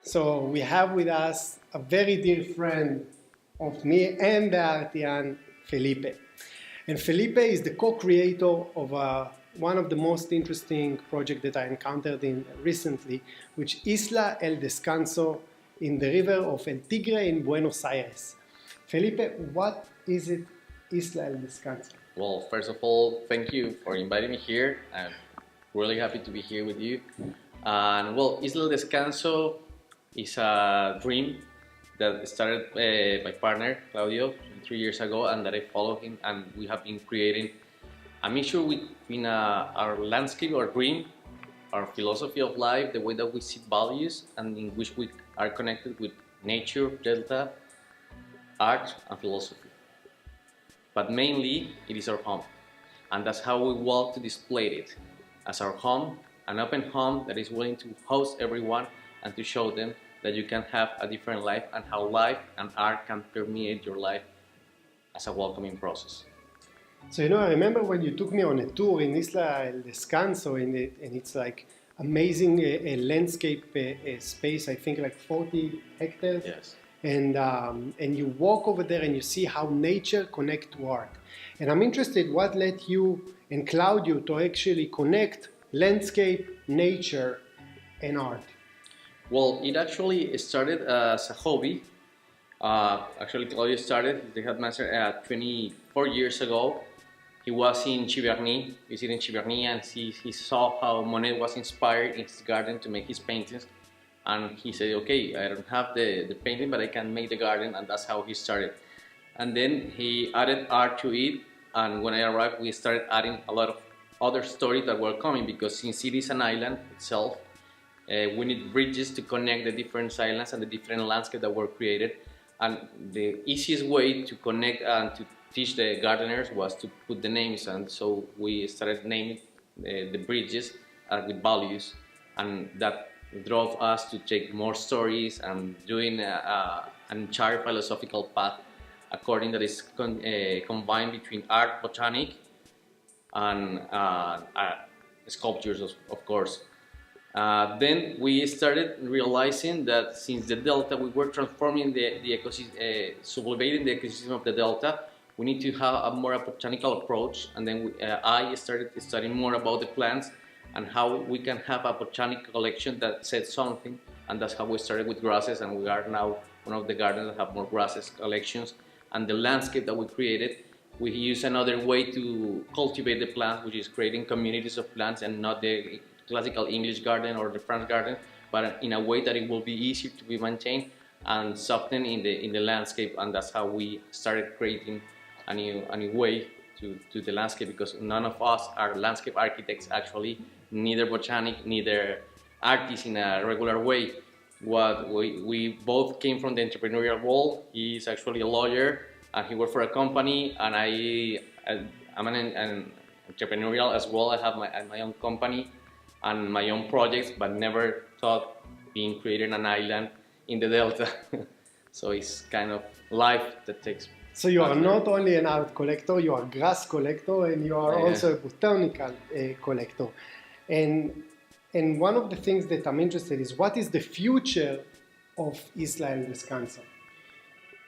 So we have with us a very dear friend of me and the Artian, Felipe. And Felipe is the co-creator of one of the most interesting projects that I encountered recently, which is Isla el Descanso in the river of El Tigre in Buenos Aires. Felipe, what is it, Isla el Descanso? Well, first of all, thank you for inviting me here. I'm really happy to be here with you. And well, Isla el Descanso is a dream that started my partner, Claudio, 3 years ago, and that I follow him, and we have been creating a mixture between our landscape, our dream, our philosophy of life, the way that we see values, and in which we are connected with nature, delta, art, and philosophy. But mainly, it is our home, and that's how we want to display it, as our home, an open home that is willing to host everyone and to show them that you can have a different life and how life and art can permeate your life as a welcoming process. So, I remember when you took me on a tour in Isla el Descanso, and it's like amazing landscape space, I think like 40 hectares. Yes. And you walk over there and you see how nature connects to art. And I'm interested what led you and Claudio to actually connect landscape, nature, and art. Well, it actually started as a hobby. Actually, Claudio started the headmaster 24 years ago. He was in Giverny, visiting Giverny, and he saw how Monet was inspired in his garden to make his paintings. And he said, okay, I don't have the painting, but I can make the garden, and that's how he started. And then he added art to it, and when I arrived, we started adding a lot of other stories that were coming, because since it is an island itself, we need bridges to connect the different islands and the different landscapes that were created. And the easiest way to connect and to teach the gardeners was to put the names, and so we started naming the bridges with values, and that drove us to take more stories and doing an entire philosophical path according that is combined between art, botanic, and sculptures, of course. Then we started realizing that since the delta, we were transforming the ecosystem, sublevating the ecosystem of the delta, we need to have a more botanical approach. And then I started studying more about the plants and how we can have a botanical collection that said something. And that's how we started with grasses, and we are now one of the gardens that have more grasses collections. And the landscape that we created, we use another way to cultivate the plants, which is creating communities of plants, and not the classical English garden or the French garden, but in a way that it will be easier to be maintained and soften in the landscape. And that's how we started creating a new way to the landscape, because none of us are landscape architects actually, neither botanic, neither artists in a regular way. What we both came from the entrepreneurial world. He is actually a lawyer and he worked for a company, and I'm an entrepreneurial as well. I have my own company and my own projects, but never thought being creating an island in the delta. So it's kind of life that takes. So you are not only an art collector, you are a grass collector, and you are also a botanical collector. And one of the things that I'm interested in is, what is the future of Isla el Descanso?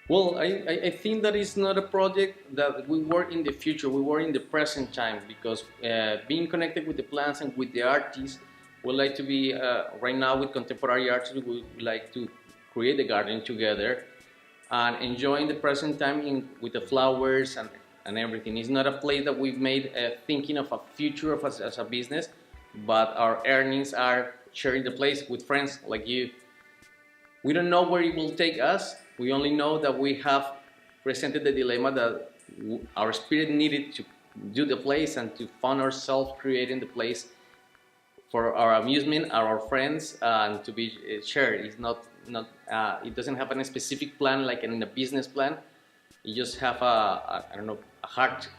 Well, I think that it's not a project that we work in the future, we work in the present time, because being connected with the plants and with the artists, we like to be, right now with contemporary artists, we like to create the garden together and enjoying the present time with the flowers and everything. It's not a place that we've made thinking of a future of us as a business, but our earnings are sharing the place with friends like you. We don't know where it will take us. We only know that we have presented the dilemma that our spirit needed to do the place and to find ourselves creating the place for our amusement, our friends, and to be shared. It's not it doesn't have any specific plan like in a business plan. You just have a heart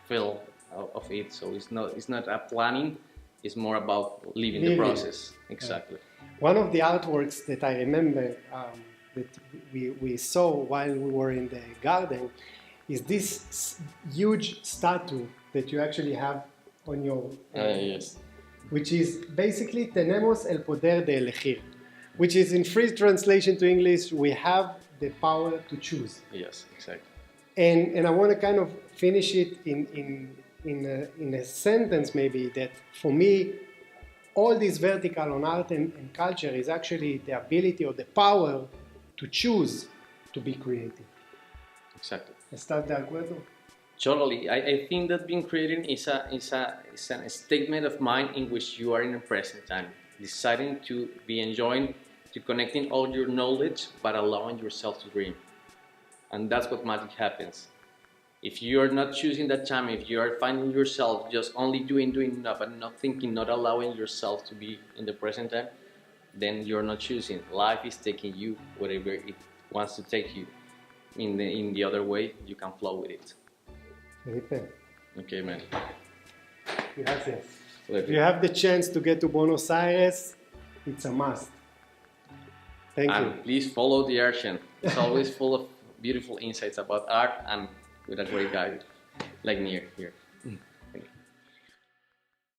feel of it. So it's not a planning. It's more about living the process. Exactly. One of the artworks that I remember that we saw while we were in the garden is this huge statue that you actually have on your yes. which is basically tenemos el poder de elegir, which is in free translation to English, we have the power to choose. Yes, exactly. And I want to kind of finish it in a sentence maybe that for me, all this vertical on art and culture is actually the ability or the power to choose to be creative. Exactly. ¿Estás de acuerdo? Totally. I think that being creative is a statement of mind in which you are in the present time, deciding to be enjoying, to connecting all your knowledge, but allowing yourself to dream. And that's what magic happens. If you are not choosing that time, if you are finding yourself just only doing, but not thinking, not allowing yourself to be in the present time, then you're not choosing. Life is taking you wherever it wants to take you. In the other way, you can flow with it. Felipe. Okay, man. Gracias. If you have the chance to get to Buenos Aires, it's a must. Thank you. Please follow the Artian. It's always full of beautiful insights about art and with a great guide like Nir here.